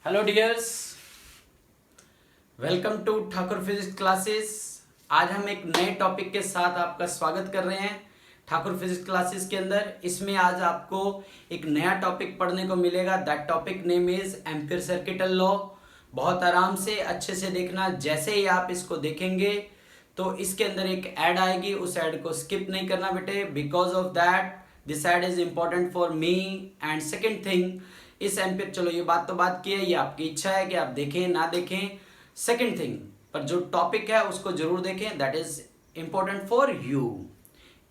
Hello dears, welcome to Thakur physics classes. आज हम एक नए टॉपिक के साथ आपका स्वागत कर रहे हैं ठाकुर फिजिक्स क्लासेस के अंदर। इसमें आज आपको एक नया टॉपिक पढ़ने को मिलेगा। That topic name is ampere circuital law. बहुत आराम से अच्छे से देखना। जैसे ही आप इसको देखेंगे तो इसके अंदर एक ऐड आएगी, उस ऐड को स्किप नहीं करना बेटे, because of that this add is important for me. And second thing, इस एम्पीयर, चलो ये बात तो बात की है, ये आपकी इच्छा है कि आप देखें ना देखें। सेकेंड थिंग, पर जो टॉपिक है उसको जरूर देखें, that is important for you.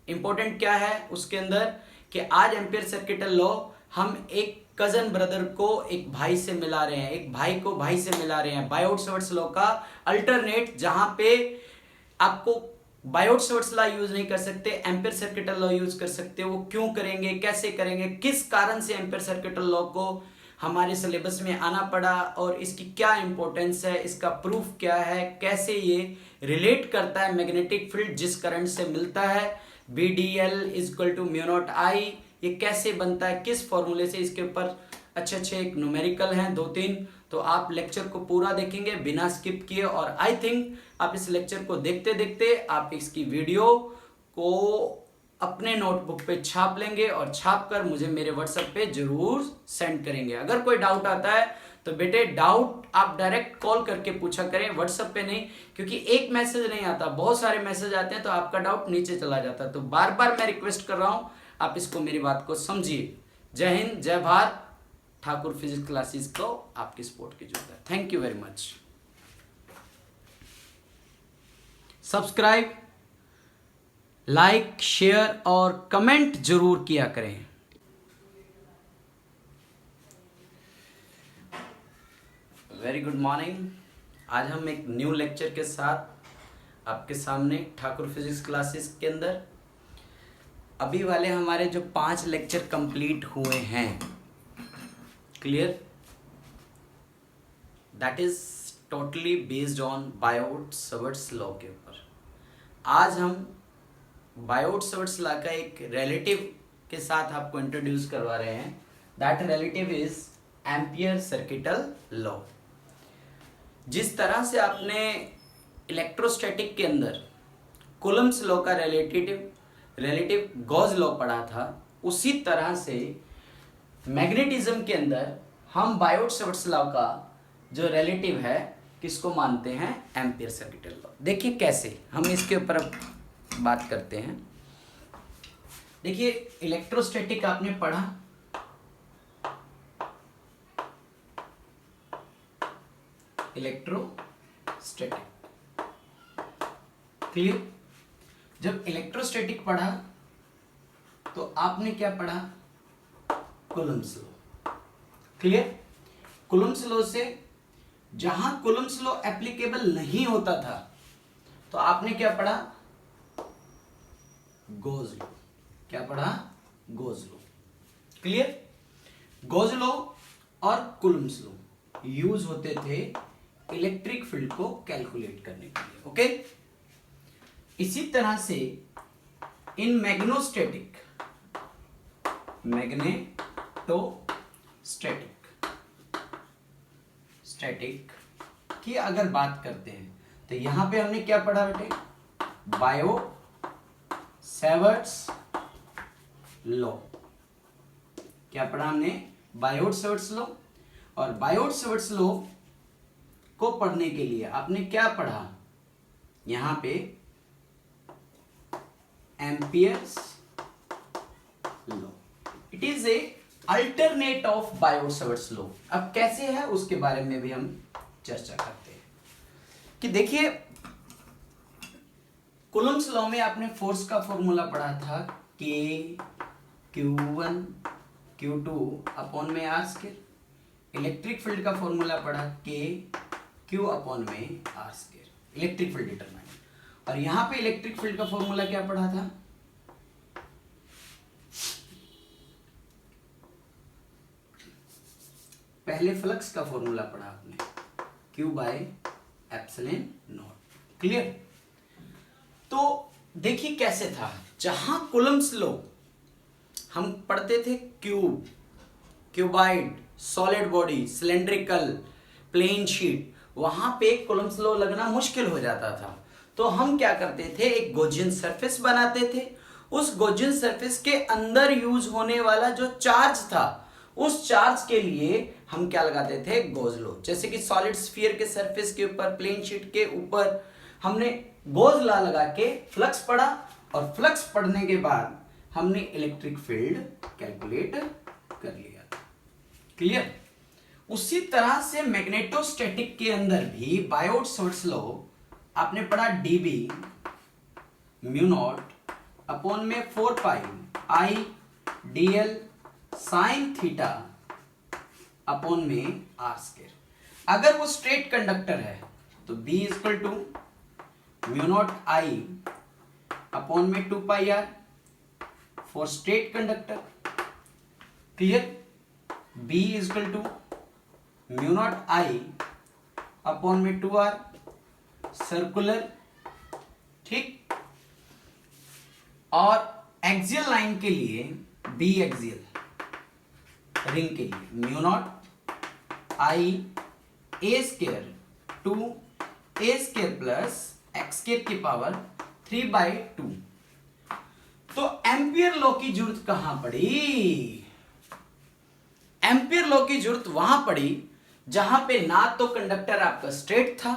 Important क्या है उसके अंदर कि आज एम्पीयर सर्किटल लॉ हम एक कजन ब्रदर को एक भाई से मिला रहे हैं, एक भाई को भाई से मिला रहे हैं। बायोट-सावर्ट्स लॉ का अल्टरनेट, जहां पे आपको बायोट-सावर्ट्स लॉ यूज नहीं कर सकते, एम्पीयर सर्किटल लॉ यूज कर सकते हो। वो क्यों करेंगे, कैसे करेंगे, किस कारण से एम्पीयर सर्किटल लॉ को हमारे सिलेबस में आना पड़ा और इसकी क्या इंपॉर्टेंस है, इसका प्रूफ क्या है, कैसे ये रिलेट करता है मैग्नेटिक फील्ड जिस करंट से मिलता है, BDL equal to mu naught I, ये कैसे बनता है, किस फॉर्मूले से। इसके ऊपर अच्छे एक न्यूमेरिकल हैं 2-3, तो आप लेक्चर को पूरा देखेंगे बिना स्किप किए। और आई थिंक आप इस लेक्चर को देखते देखते आप इसकी वीडियो को अपने नोटबुक पे छाप लेंगे और छाप कर मुझे मेरे व्हाट्सएप पे जरूर सेंड करेंगे। अगर कोई डाउट आता है तो बेटे डाउट आप डायरेक्ट कॉल करके पूछा करें, व्हाट्सएप पे नहीं, क्योंकि एक मैसेज नहीं आता, बहुत सारे मैसेज आते हैं तो आपका डाउट नीचे चला जाता है। तो बार बार मैं रिक्वेस्ट कर रहा हूं, आप इसको, मेरी बात को समझिए। जय हिंद, जय भारत। ठाकुर फिजिक्स क्लासेस को आपकी सपोर्ट की जरूरत है। Thank you very much. Subscribe, like, share और कमेंट जरूर किया करें। Very good morning. आज हम एक न्यू लेक्चर के साथ आपके सामने ठाकुर फिजिक्स क्लासेस के अंदर। अभी वाले हमारे जो 5 लेक्चर कंप्लीट हुए हैं, clear, that is totally based on Biot-Savart's law के ऊपर। आज हम बायोट-सावर्ट्स लॉ का एक रिलेटिव के साथ आपको इंट्रोड्यूस करवा रहे हैं। That relative is ampere circuital law. जिस तरह से आपने इलेक्ट्रोस्टैटिक के अंदर कूलम्ब्स लॉ का रिलेटिव गॉस लॉ पढ़ा था, उसी तरह से मैग्नेटिज्म के अंदर हम बायोट-सावर्ट्स लॉ का जो रिलेटिव है किसको मानते हैं, एम्पीयर सर्किटल लॉ। देखिए कैसे हम इसके ऊपर बात करते हैं। देखिए इलेक्ट्रोस्टैटिक आपने पढ़ा, इलेक्ट्रोस्टैटिक, क्लियर। जब इलेक्ट्रोस्टैटिक पढ़ा तो आपने क्या पढ़ा, Coulomb's law, clear. Coulomb's law से जहां कूलम्ब्स लॉ एप्लीकेबल नहीं होता था तो आपने क्या पढ़ा, गॉस लॉ। क्या पढ़ा, Gauss law, clear. Gauss law और कूलम्ब्स लॉ यूज होते थे इलेक्ट्रिक फील्ड को कैलकुलेट करने के लिए, ओके। इसी तरह से इन मैग्नेटोस्टैटिक की अगर बात करते हैं तो यहां पे हमने क्या पढ़ा बेटे, बायोट-सावर्ट्स लॉ। क्या पढ़ा हमने, बायोट-सावर्ट्स लॉ। और बायोट-सावर्ट्स लॉ को पढ़ने के लिए आपने क्या पढ़ा, यहां पे Ampere's law. It is a alternate of Biot-Savart's law. अब कैसे है उसके बारे में भी हम चर्चा करते हैं कि देखिए कूलम्ब्स लॉ में आपने फोर्स का फॉर्मूला पढ़ा था, K Q1 Q2 अपॉन में R स्क्वायर। इलेक्ट्रिक फील्ड का फॉर्मूला पढ़ा, K Q अपॉन में R square, electric field determined. और यहां पे इलेक्ट्रिक फील्ड का फॉर्मूला क्या पढ़ा था, पहले फ्लक्स का फॉर्मूला पढ़ा आपने, Q by epsilon not, clear. तो देखिए कैसे था, जहां कूलम्ब्स लॉ हम पढ़ते थे cuboid, solid body, cylindrical, plane sheet, वहां पे कूलम्ब्स लॉ लगना मुश्किल हो जाता था। तो हम क्या करते थे, एक गॉसियन सरफेस बनाते थे। उस गॉसियन सरफेस के अंदर यूज होने वाला जो चार्ज था, उस चार्ज के लिए हम क्या लगाते थे, गॉस लॉ। जैसे कि सॉलिड स्फीयर के सरफेस के ऊपर, प्लेन शीट के ऊपर हमने गॉस लॉ लगा के फ्लक्स पढ़ा, और फ्लक्स पढ़ने के बाद हमने इलेक्ट्रिक फील्ड कैलकुलेट कर लिया। क्लियर? उसी तरह से मैग्नेटोस्टैटिक के अंदर भी बायोट-सावर्ट्स लॉ आपने पढ़ा, डीबी म्यू नॉट अपॉन में 4 pi I DL sine theta upon में आर स्क्वायर। अगर वो स्ट्रेट कंडक्टर है तो B equal to mu naught I upon में 2 pi R for straight conductor. Clear? B equal to mu naught I upon में 2r circular. ठीक? और axial line के लिए, बी एक्सियल रिंग के लिए म्यू नॉट आई ए स्क्वायर 2 ए स्क्वायर प्लस एक्स स्क्वायर की power 3/2। तो एम्पियर लॉ की जरूरत कहां पड़ी? एम्पियर लॉ की जरूरत वहां पड़ी जहां पे ना तो कंडक्टर आपका स्ट्रेट था,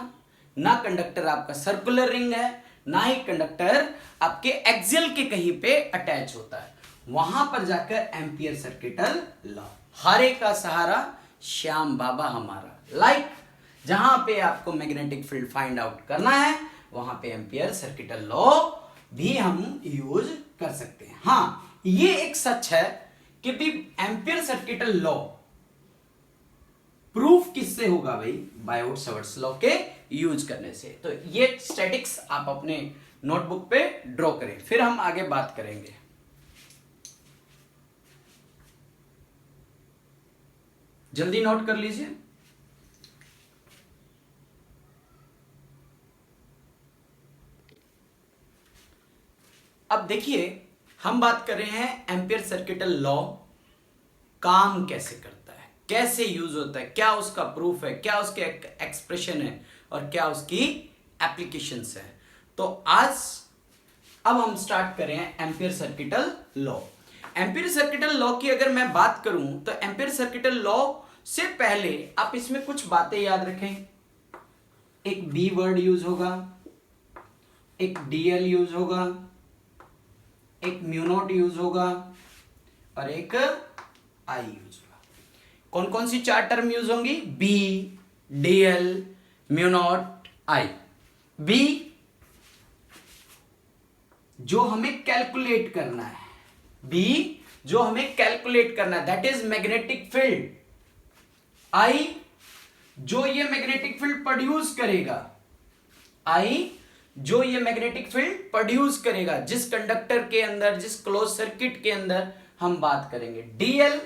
ना कंडक्टर आपका सर्कुलर रिंग है, ना ही कंडक्टर आपके एक्सियल के कहीं पे अटैच होता है। वहां पर जाकर एम्पियर सर्किटल लॉ, हारे का सहारा श्याम बाबा हमारा। लाइक जहां पे आपको मैग्नेटिक फील्ड फाइंड आउट करना है, वहां पे एम्पियर सर्किटल लॉ भी हम यूज कर सकते हैं। हाँ, ये एक सच है कि भी एम्पियर सर्किटल लॉ प्रूफ किससे होगा भाई? बायोट-सावर्ट्स लॉ के यूज करने से। तो ये स्टैटिक्स आप अपने नोटबुक पे ड्रॉ करें, फिर हम आगे बात करेंगे। जल्दी नोट कर लीजिए। अब देखिए, हम बात कर रहे हैं एम्पियर सर्किटल लॉ काम कैसे करता है, कैसे यूज होता है, क्या उसका प्रूफ है, क्या उसके एक्सप्रेशन है और क्या उसकी एप्लीकेशंस है। तो अब हम स्टार्ट करें ampere circuital law. Ampere circuital law की अगर मैं बात करूं तो एम्पियर सर्किटल लॉ से पहले आप इसमें कुछ बातें याद रखें। एक बी वर्ड यूज होगा, एक डीएल यूज होगा, एक म्यू नॉट यूज होगा और एक आई यूज होगा। कौन कौन सी 4 टर्म यूज होंगी? बी, डीएल, म्यू नॉट, आई। बी जो हमें कैलकुलेट करना है, बी जो हमें कैलकुलेट करना है, दैट इज मैग्नेटिक फील्ड। आई जो ये मैग्नेटिक फील्ड प्रोड्यूस करेगा, आई जो ये मैग्नेटिक फील्ड प्रोड्यूस करेगा जिस कंडक्टर के अंदर, जिस क्लोज सर्किट के अंदर हम बात करेंगे। DL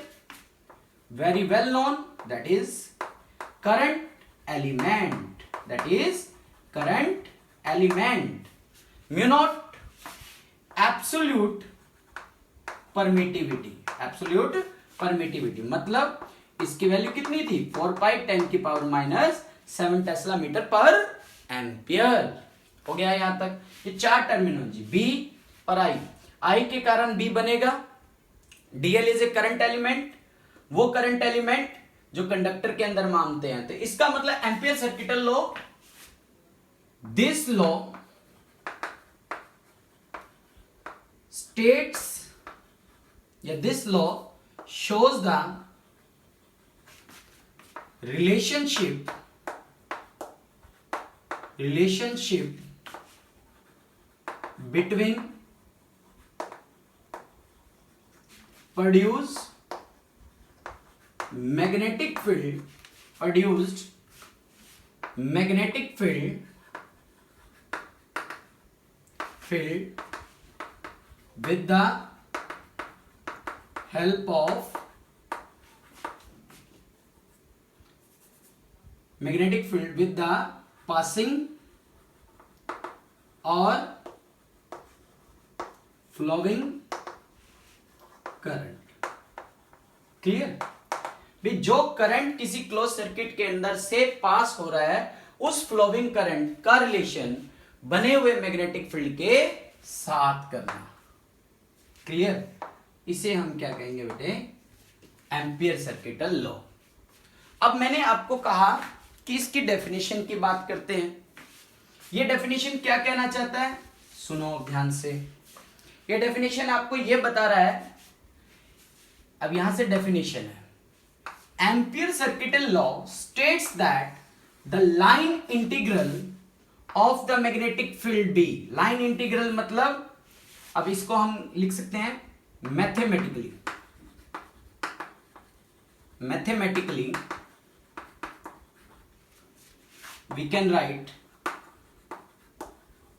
very well known, that is current element, that is current element. Mu naught absolute permittivity, absolute permittivity मतलब इसकी वैल्यू कितनी थी? 4 पाई 10 की पावर -7 टेस्ला मीटर पर एम्पियर। हो गया यहां तक। ये 4 टर्मिनोलॉजी, बी और आई के कारण बी बनेगा। DL is A current element, वो करंट एलिमेंट जो कंडक्टर के अंदर मानते हैं। तो इसका मतलब ampere circuital law, this law states, yeah, this law shows the relationship between produced magnetic field with the help of magnetic field with the passing or flowing current। Clear? भी जो करंट किसी क्लोज सर्किट के अंदर से पास हो रहा है उस फ्लोइंग करंट का रिलेशन बने हुए मैग्नेटिक फील्ड के साथ करना। क्लियर? इसे हम क्या कहेंगे बेटे? Ampere circuital law. अब मैंने आपको कहा कि इसकी डेफिनेशन की बात करते हैं। ये डेफिनेशन क्या कहना चाहता है, सुनो ध्यान से। ये डेफिनेशन आपको ये बता रहा है, अब यहां से डेफिनेशन है, Ampere circuital law states that the line integral of the magnetic field B. Line integral मतलब, अब इसको हम लिख सकते हैं mathematically. Mathematically we can write,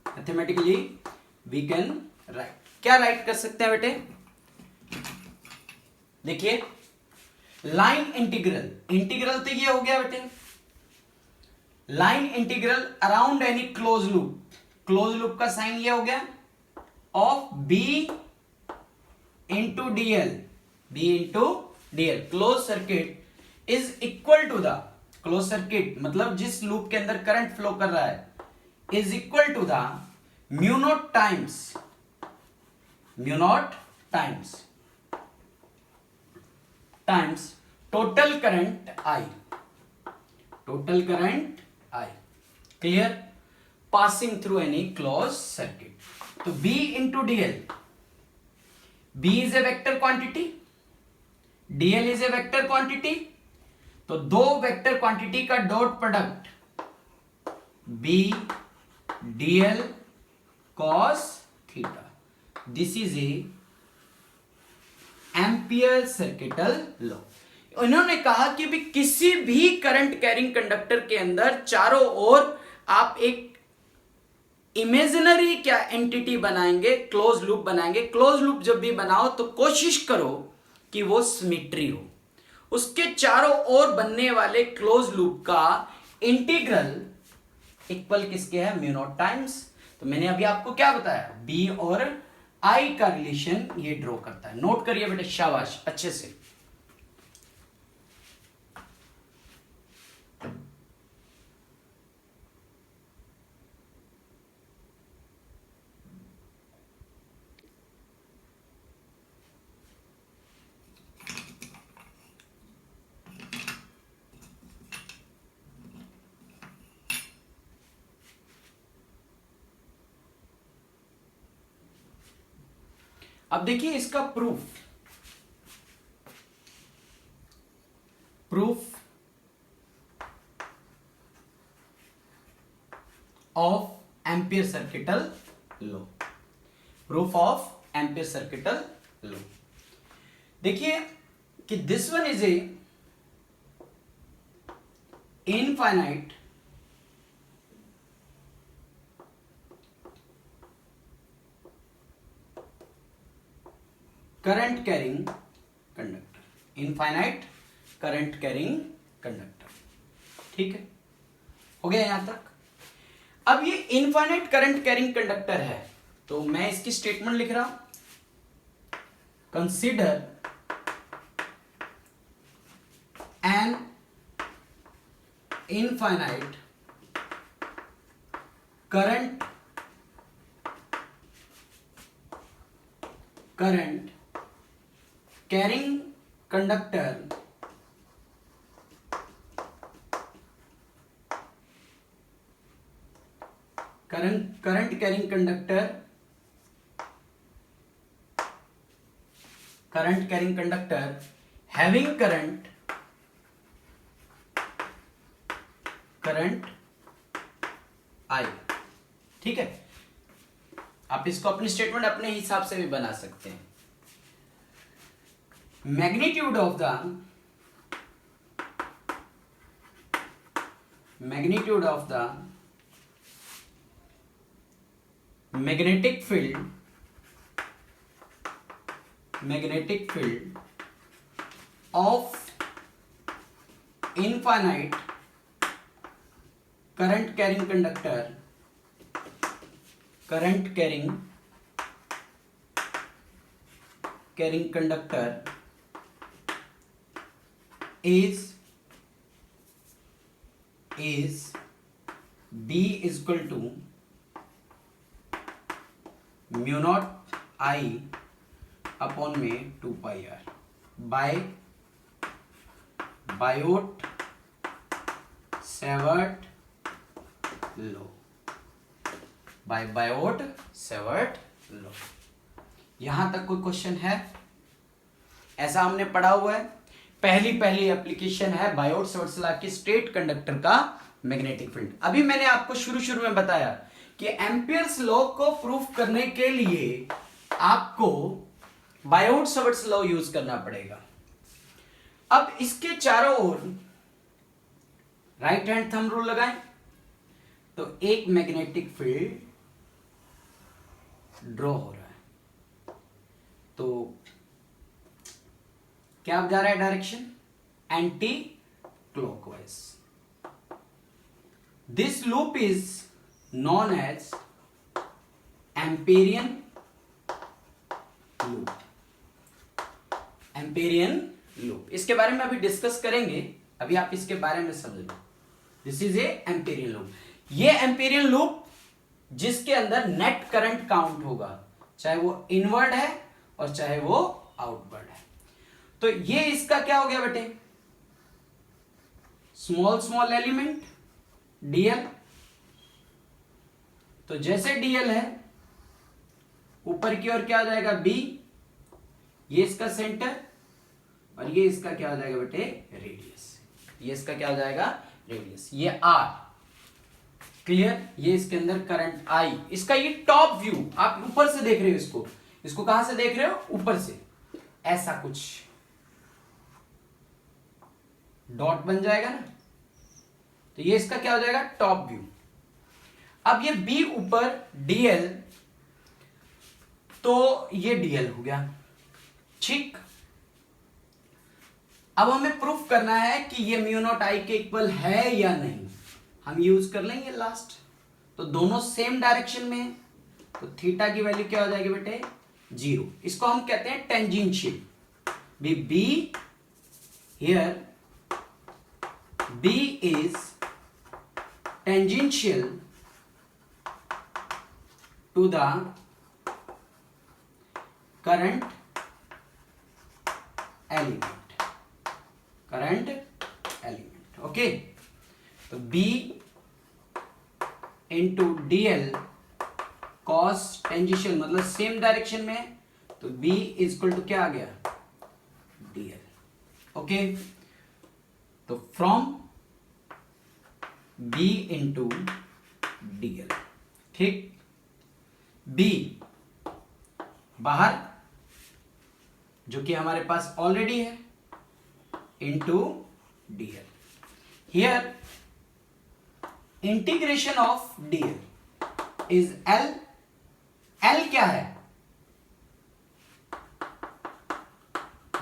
mathematically we can write, क्या राइट कर सकते हैं बेटे? देखिए, लाइन इंटीग्रल, इंटीग्रल तो ये हो गया बेटे, line integral around any close loop, close loop का साइन ये हो गया, of B into DL, B into DL, close circuit is equal to the, close circuit मतलब जिस लूप के अंदर करंट फ्लो कर रहा है, is equal to the mu naught times, mu naught times total current I, total current I. Clear? Passing through any close circuit. तो B into DL, B is a vector quantity, DL is a vector quantity, तो दो vector quantity का dot product B DL cos theta, this is a Ampere circuital law. इन्होंने कहा कि भी किसी भी करंट कैरिंग कंडक्टर के अंदर चारों ओर आप एक इमेजिनरी क्या एंटिटी बनाएंगे, क्लोज लूप बनाएंगे। क्लोज लूप जब भी बनाओ तो कोशिश करो कि वो सिमेट्री हो, उसके चारों ओर बनने वाले क्लोज लूप का इंटीग्रल इक्वल किसके है, म्यू नॉट टाइम्स। तो मैंने अभी आपको क्या बताया, बी और आई का रिलेशन ये ड्रॉ करता है। नोट करिए बेटे, शाबाश, अच्छे से। अब देखिए इसका proof, proof of ampere circuital law, proof of ampere circuital law. देखिए कि this one is a infinite current carrying conductor, infinite current carrying conductor. ठीक है, हो गया यहां तक। अब ये इनफाइनाइट करंट कैरिंग कंडक्टर है, तो मैं इसकी स्टेटमेंट लिख रहा हूं, consider an infinite current carrying conductor current carrying conductor having current I. ठीक है, आप इसको अपनी स्टेटमेंट अपने हिसाब से भी बना सकते हैं। Magnitude of the magnetic field of infinite current carrying conductor is B is equal to mu naught I upon में 2 pi R by Biot Savart law, by Biot Savart law. यहां तक कोई क्वेश्चन है? ऐसा हमने पढ़ा हुआ है, पहली एप्लीकेशन है बायोट सेवर्ट लॉ की स्ट्रेट कंडक्टर का मैग्नेटिक फील्ड। अभी मैंने आपको शुरू में बताया कि एम्पियर्स लॉ को प्रूफ करने के लिए आपको बायोट सेवर्ट लॉ यूज करना पड़ेगा। अब इसके चारों ओर राइट हैंड थंब रूल लगाएं तो एक मैग्नेटिक फील्ड ड्रॉ हो रहा है। तो क्या जा रहा है direction? Anti clockwise. This loop is known as Amperian loop. Amperian loop, इसके बारे में अभी डिस्कस करेंगे, अभी आप इसके बारे में समझ लो। This is a Amperian loop. ये एम्पेरियन लूप जिसके अंदर नेट करंट काउंट होगा, चाहे वो इनवर्ड है और चाहे वो आउटवर्ड है। तो ये इसका क्या हो गया बेटे? Small element DL. तो जैसे डीएल है ऊपर की ओर क्या हो जाएगा? बी। ये इसका सेंटर और ये इसका क्या हो जाएगा बेटे? रेडियस। ये इसका क्या हो जाएगा? रेडियस। ये आर। क्लियर? ये इसके अंदर करंट आई। इसका ये टॉप व्यू, आप ऊपर से देख रहे हो इसको। इसको कहां से देख रहे हो? ऊपर से। ऐसा कुछ डॉट बन जाएगा ना, तो ये इसका क्या हो जाएगा? Top view. अब ये बी ऊपर डीएल, तो ये डीएल हो गया। ठीक। अब हमें प्रूफ करना है कि ये म्यू नॉट आई के इक्वल है या नहीं। हम यूज कर लेंगे लास्ट। तो दोनों सेम डायरेक्शन में है, तो थीटा की वैल्यू क्या हो जाएगी बेटे? 0। इसको हम कहते हैं tangential. Be here B is tangential to the current element. Current element. Okay. तो B into DL cos tangential मतलब सेम डायरेक्शन में है, तो B is equal to क्या आ गया? DL. ओके। तो फ्रॉम B इंटू DL। ठीक। B बाहर जो कि हमारे पास ऑलरेडी है into DL। Here integration of DL is L। L क्या है?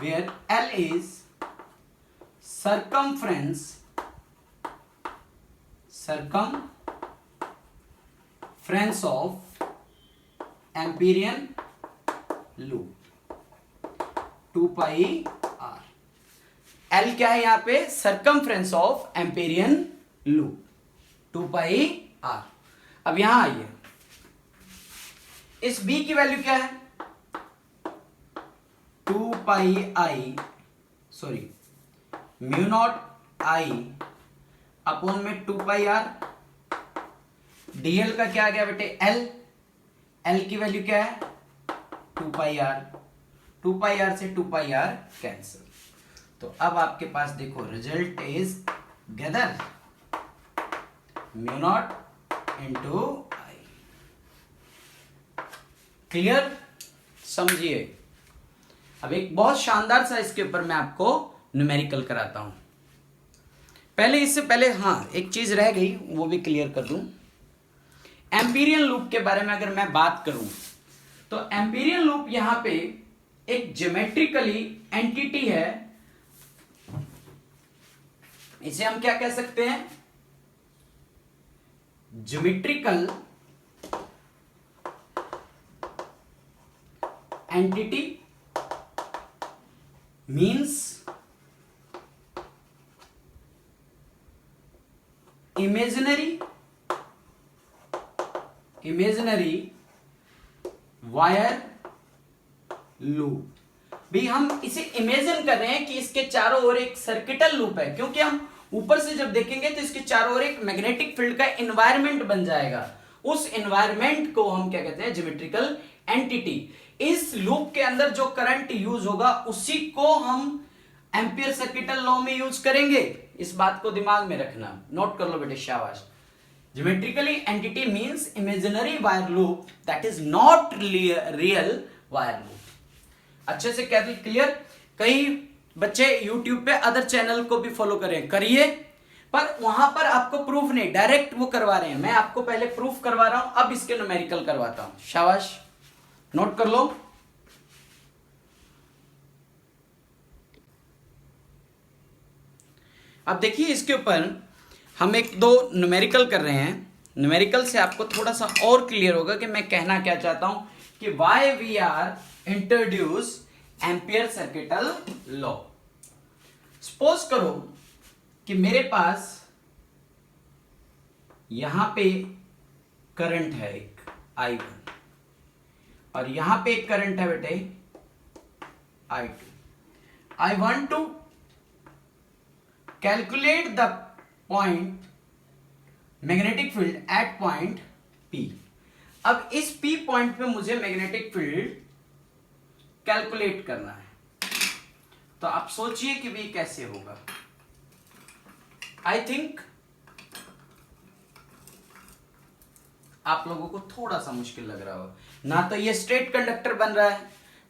Where L is circumference of Amperian loop 2 pi r। L क्या है यहां पे? circumference of Amperian loop 2 pi r। अब यहां आइए, इस B की वैल्यू क्या है? 2 pi I sorry mu naught I upon में 2 पाई आर। डीएल का क्या आ गया बेटे? एल। एल की वैल्यू क्या है? 2 पाई आर। 2 पाई आर से 2 पाई आर कैंसिल। तो अब आपके पास देखो result is gather mu naught into I. Clear? समझिए। अब एक बहुत शानदार सा इसके ऊपर मैं आपको न्यूमेरिकल कराता हूं। इससे पहले एक चीज रह गई, वो भी क्लियर कर दूं। एम्पीरियन लूप के बारे में अगर मैं बात करूं तो एम्पीरियन लूप यहां पे एक ज्योमेट्रिकली एंटिटी है। इसे हम क्या कह सकते हैं? Geometrical entity means imaginary wire loop. भी हम इसे इमेजिन कर रहे हैं कि इसके चारों ओर एक सर्किटल लूप है, क्योंकि हम ऊपर से जब देखेंगे तो इसके चारों ओर एक मैग्नेटिक फील्ड का एनवायरनमेंट बन जाएगा। उस एनवायरनमेंट को हम क्या कहते हैं, ज्योमेट्रिकल एंटिटी। इस लूप के अंदर जो करंट यूज होगा उसी को हम एम्पियर सर्किटल लॉ में यूज करेंगे। इस बात को दिमाग में रखना, नोट कर लो बेटे, शाबाश। Geometrically entity means imaginary wire loop that is not real wire loop. अच्छे से क्लियर। कई बच्चे YouTube पे अदर चैनल को भी फॉलो करिए, पर वहां पर आपको प्रूफ नहीं, डायरेक्ट वो करवा रहे हैं। मैं आपको पहले प्रूफ करवा रहा हूं, अब इसके न्यूमेरिकल करवाता हूं। शाबाश, नोट कर लो। अब देखिए इसके ऊपर हम एक दो न्यूमेरिकल कर रहे हैं। न्यूमेरिकल से आपको थोड़ा सा और क्लियर होगा कि मैं कहना क्या चाहता हूं, कि why we are introduce Ampere circuital law. Suppose करो कि मेरे पास यहां पे करंट है एक I1 और यहां पे एक करंट है बेटे I2। I want to calculate the point magnetic field at point P। अब इस P पॉइंट पे मुझे मैग्नेटिक फील्ड कैलकुलेट करना है, तो आप सोचिए कि भी कैसे होगा। आई थिंक आप लोगों को थोड़ा सा मुश्किल लग रहा हो। ना तो ये स्ट्रेट कंडक्टर बन रहा है,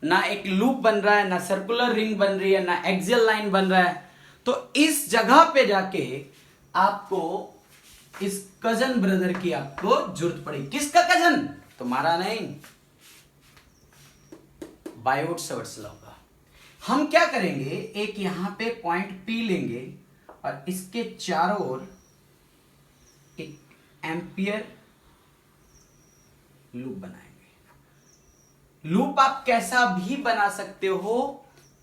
ना एक लूप बन रहा है, ना सर्कुलर रिंग बन रही है, ना एक्सियल लाइन बन रहा है। तो इस जगह पे जाके आपको इस कजन ब्रदर की आपको जरूरत पड़ी। किसका कजन? तुम्हारा नहीं, बायोट-सवर्ट्स लॉ का। हम क्या करेंगे, एक यहां पे पॉइंट P लेंगे और इसके चारों ओर एक एम्पियर लूप बनाएंगे। लूप आप कैसा भी बना सकते हो,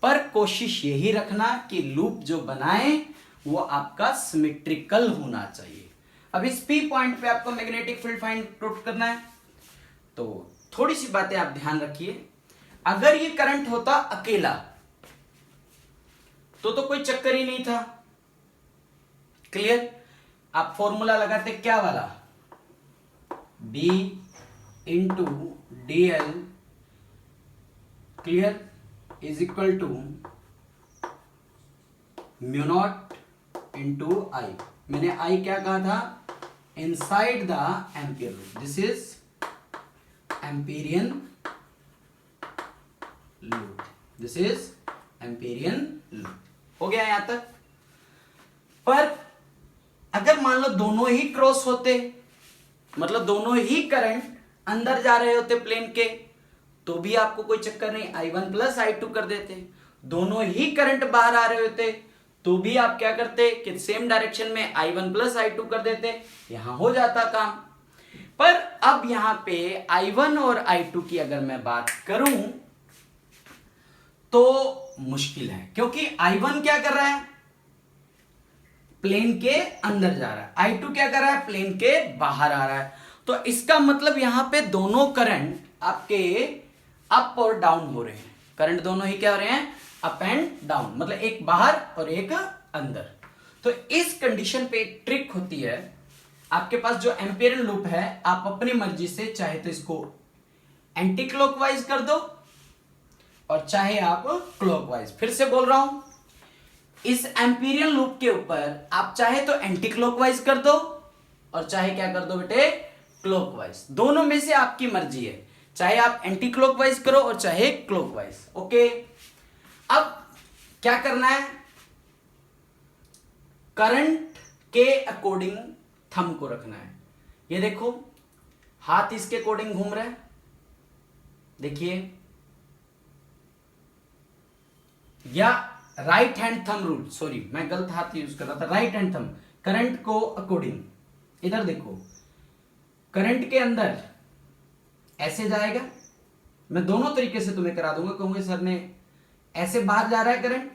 पर कोशिश यही रखना कि लूप जो बनाए वो आपका सिमेट्रिकल होना चाहिए। अब इस P पॉइंट पे आपको मैग्नेटिक फील्ड फाइंड आउट करना है, तो थोड़ी सी बातें आप ध्यान रखिए। अगर ये करंट होता अकेला तो कोई चक्कर ही नहीं था। क्लियर? आप फॉर्मूला लगाते क्या वाला, B into DL clear is equal to mu naught into I। मैंने I क्या कहा था, inside the Ampere loop. This is Amperian loop, this is Amperian loop. हो गया यहां तक? पर अगर मान लो दोनों ही क्रॉस होते, मतलब दोनों ही करंट अंदर जा रहे होते प्लेन के, तो भी आपको कोई चक्कर नहीं, I1 प्लस I2 कर देते। दोनों ही करंट बाहर आ रहे होते तो भी आप क्या करते कि सेम डायरेक्शन में I1 प्लस I2 कर देते, यहां हो जाता काम। पर अब यहां पे I1 और I2 की अगर मैं बात करूं तो मुश्किल है, क्योंकि I1 क्या कर रहा है, प्लेन के अंदर जा रहा है, I2 क्या कर रहा है, प्लेन के बाहर आ रहा है। तो इसका मतलब यहां पे दोनों करंट आपके अप और डाउन हो रहे हैं। करंट दोनों ही क्या हो रहे हैं, अप एंड डाउन, मतलब एक बाहर और एक अंदर। तो इस कंडीशन पे एक ट्रिक होती है, आपके पास जो एम्पियरन लूप है, आप अपनी मर्जी से चाहे तो इसको एंटी क्लॉकवाइज कर दो और चाहे आप क्लॉकवाइज। फिर से बोल रहा हूं, इस एम्पीरियन लूप के ऊपर आप चाहे तो एंटी क्लॉकवाइज कर दो और चाहे क्या कर दो बेटे, क्लॉकवाइज। दोनों में से आपकी मर्जी है, चाहे आप एंटी क्लॉकवाइज करो और चाहे क्लॉकवाइज। ओके, अब क्या करना है, करंट के अकॉर्डिंग थंब को रखना है। ये देखो हाथ इसके अकॉर्डिंग घूम रहा है, देखिए, या right hand thumb rule, sorry मैं गलत हाथ यूज कर रहा था, राइट हैंड थंब, करंट को अकॉर्डिंग। इधर देखो, करंट के अंदर ऐसे जाएगा, मैं दोनों तरीके से तुम्हें करा दूंगा, कहूंगे सर ने ऐसे बाहर जा रहा है करंट,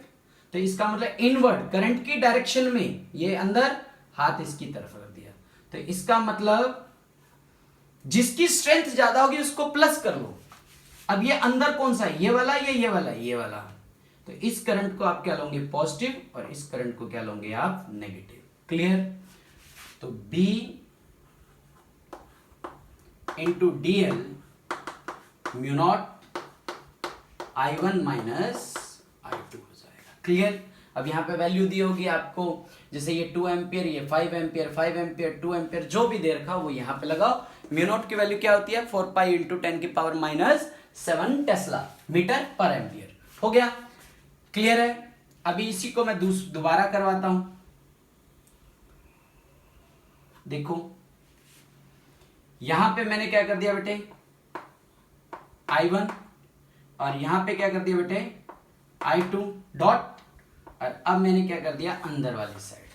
तो इसका मतलब इनवर्ड करंट की डायरेक्शन में ये अंदर, हाथ इसकी तरफ रख दिया, तो इसका मतलब जिसकी स्ट्रेंथ ज्यादा होगी उसको प्लस कर लो। अब ये अंदर कौन सा है, ये वाला या ये वाला, ये वाला। तो इस करंट को आप क्या लोगे, पॉजिटिव, और इस करंट को क्या लोगे आप, नेगेटिव। क्लियर। तो B into DL mu naught I1 minus I2 हो जाएगा। क्लियर। अब यहां पे वैल्यू दी होगी आपको, जैसे ये 2 एम्पियर, ये 5 एम्पियर, 5 एम्पियर, 2 एम्पियर, जो भी दे रखा वो यहां पे लगाओ। म्यू नॉट की वैल्यू क्या होती है, 4 पाई इंटू 10 की पावर माइनस 7 टेस्ला मीटर पर एम्पियर। हो गया। क्लियर है। अभी इसी को मैं दोबारा करवाता हूं। देखो यहां पे मैंने क्या कर दिया बेटे, I1, और यहां पे क्या कर दिया बेटे, I2 डॉट, और अब मैंने क्या कर दिया अंदर वाली साइड।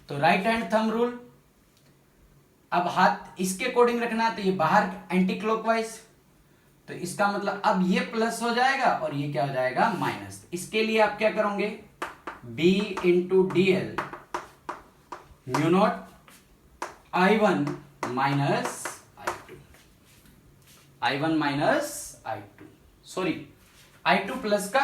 तो राइट हैंड थंब रूल, अब हाथ इसके अकॉर्डिंग रखना है, तो ये बाहर एंटी क्लॉकवाइज, तो इसका मतलब अब ये प्लस हो जाएगा और ये क्या हो जाएगा, माइनस। इसके लिए आप क्या करोगे, B into DL mu naught I1 minus I2, I1 minus I2, sorry I2 plus का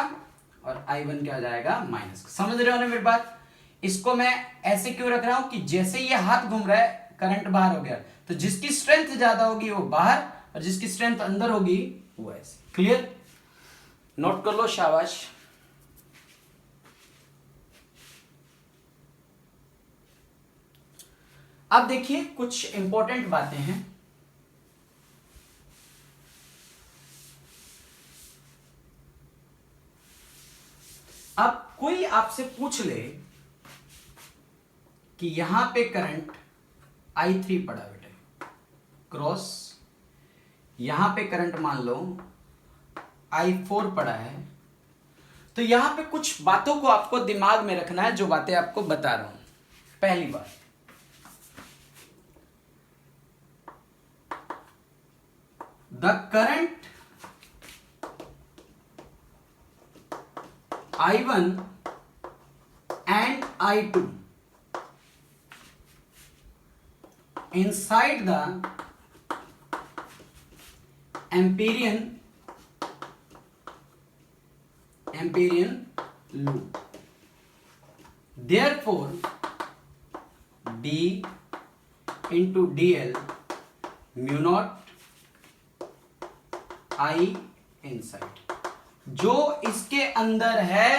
और I1 क्या हो जाएगा, माइनस का। समझ रहे हो ना मेरी बात। इसको मैं ऐसे क्यों रख रहा हूं कि जैसे ये हाथ घूम रहा है करंट बाहर हो गया, तो जिसकी स्ट्रेंथ ज्यादा होगी वो बाहर, और जिसकी स्ट्रेंथ अंदर होगी वो ऐसे। क्लियर। नोट कर लो, शाबाश। अब देखिए कुछ इंपॉर्टेंट बातें हैं। अब कोई आपसे पूछ ले कि यहां पे करंट I3 पड़ा बेटे क्रॉस, यहां पे करंट मान लो I4 पड़ा है, तो यहां पे कुछ बातों को आपको दिमाग में रखना है, जो बातें आपको बता रहा हूं। पहली बात, the current I1 and I2 inside the Amperian loop. Therefore, B into DL mu naught I inside, जो इसके अंदर है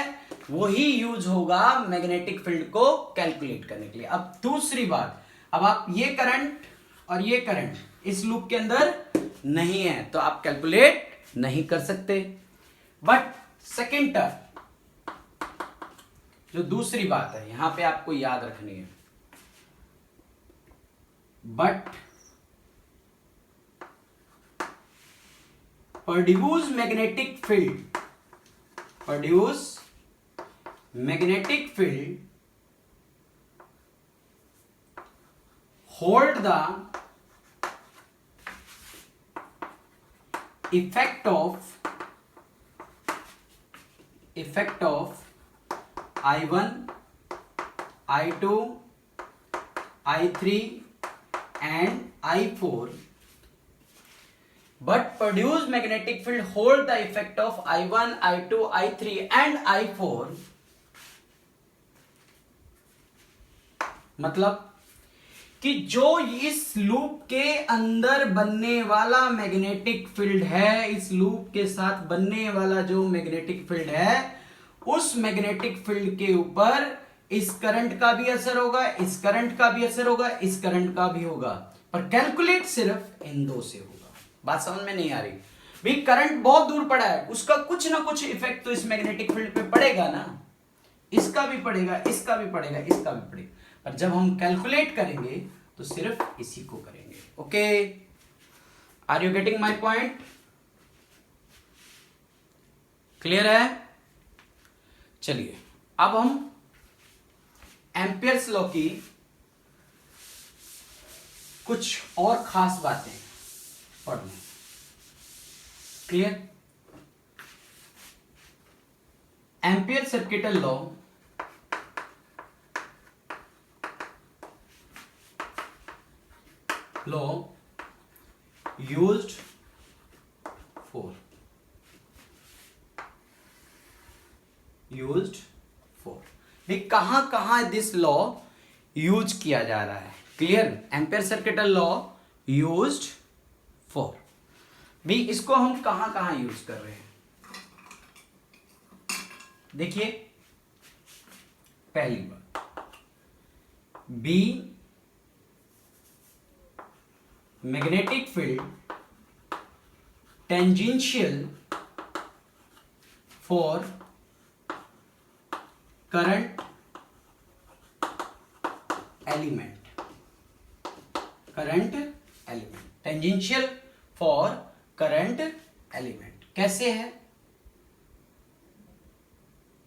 वही यूज होगा मैग्नेटिक फील्ड को कैलकुलेट करने के लिए। अब दूसरी बात, अब आप ये करंट और ये करंट इस लूप के अंदर नहीं है, तो आप कैलकुलेट नहीं कर सकते। बट सेकेंड टर्म, जो दूसरी बात है यहां पे आपको याद रखनी है, but produce magnetic field hold the effect of I1, I2, I3 and I4, but produce magnetic field hold the effect of I1, I2, I3 and I4। मतलब कि जो इस लूप के अंदर बनने वाला मैग्नेटिक फील्ड है, इस लूप के साथ बनने वाला जो मैग्नेटिक फील्ड है, उस मैग्नेटिक फील्ड के ऊपर इस करंट का भी असर होगा, इस करंट का भी असर होगा, इस करंट का भी होगा, पर कैलकुलेट सिर्फ इन दो से होगा। बात समझ में नहीं आ रही भाई, करंट बहुत दूर पड़ा है, उसका कुछ ना कुछ इफेक्ट तो इस मैग्नेटिक फील्ड पे पड़ेगा ना, इसका भी पड़ेगा, इसका भी पड़ेगा, इसका भी पड़ेगा, पर जब हम कैलकुलेट करेंगे तो सिर्फ इसी को करेंगे। Okay, are you getting my point? Clear है? चलिए अब हम एम्पियर्स लॉ की कुछ और खास बातें पढ़ना। Clear? Ampere circuital law law used for भाई कहां कहां दिस लॉ यूज किया जा रहा है? Clear? Ampere circuital law used for भी, इसको हम कहां कहां यूज कर रहे हैं? देखिए, पहली बात, B magnetic field tangential for current element, tangential for current element. कैसे है?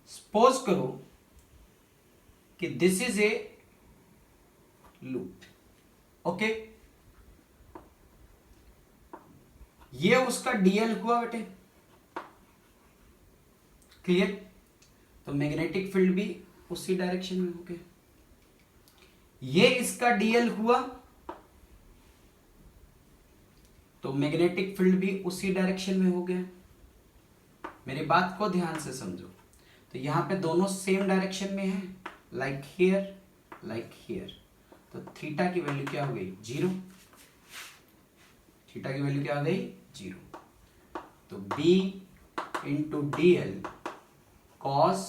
सपोज करो कि this is a loop, okay, ये उसका डीएल हुआ बेटे, क्लियर? तो मैग्नेटिक फील्ड भी उसी डायरेक्शन में हो गया। ये इसका डीएल हुआ तो मैग्नेटिक फील्ड भी उसी डायरेक्शन में हो गया। मेरी बात को ध्यान से समझो। तो यहां पे दोनों सेम डायरेक्शन में है, लाइक हियर। तो थीटा की वैल्यू क्या हो गई? 0। थीटा की वैल्यू क्या हो गई? 0। तो B into DL cos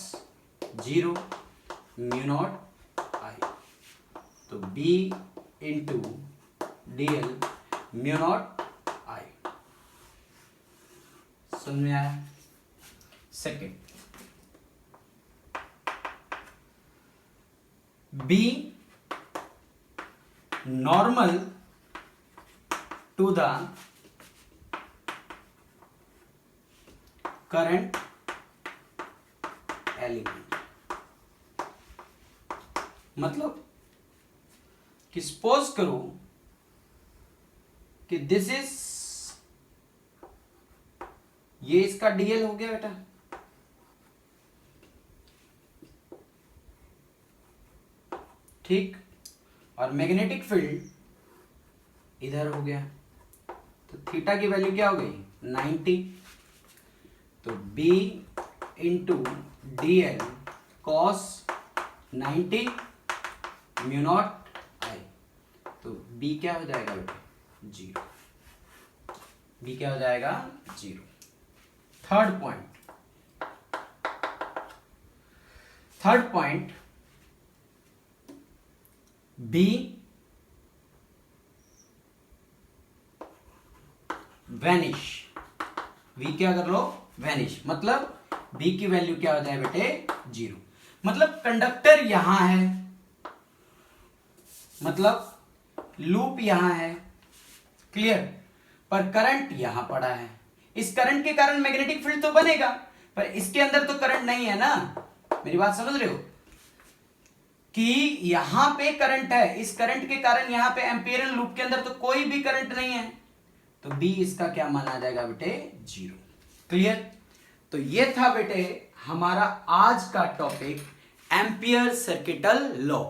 0 mu naught I। तो B into DL mu naught I। समझ में आया? Second, B normal to the current element, मतलब कि सपोज करो कि दिस इज, ये इसका डीएल हो गया बेटा, ठीक, और मैग्नेटिक फील्ड इधर हो गया। तो थीटा की वैल्यू क्या हो गई? 90। तो B into DL cos 90 mu naught I। तो B क्या हो जाएगा बेटा? 0। B क्या हो जाएगा? 0। Third point, B vanish. V क्या कर लो? वैनिश। मतलब B की वैल्यू क्या हो जाए बेटे? 0। मतलब कंडक्टर यहां है, मतलब लूप यहां है, क्लियर, पर करंट यहां पड़ा है। इस करंट के कारण मैग्नेटिक फील्ड तो बनेगा, पर इसके अंदर तो करंट नहीं है ना। मेरी बात समझ रहे हो कि यहां पे करंट है, इस करंट के कारण यहां पे एम्पियरल लूप के अंदर तो कोई भी करंट नहीं है। तो B इसका क्या माना जाएगा बेटे? 0। क्लियर? तो ये था बेटे हमारा आज का topic, ampere circuital law.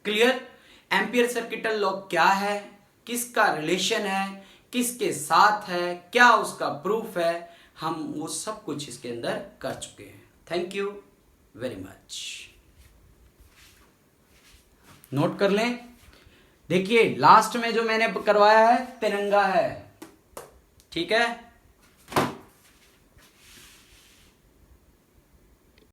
Clear? Ampere circuital law क्या है, किसका रिलेशन है, किसके साथ है, क्या उसका प्रूफ है, हम वो सब कुछ इसके अंदर कर चुके हैं। Thank you very much. Note कर लें। देखिए लास्ट में जो मैंने करवाया है तिरंगा है, ठीक है।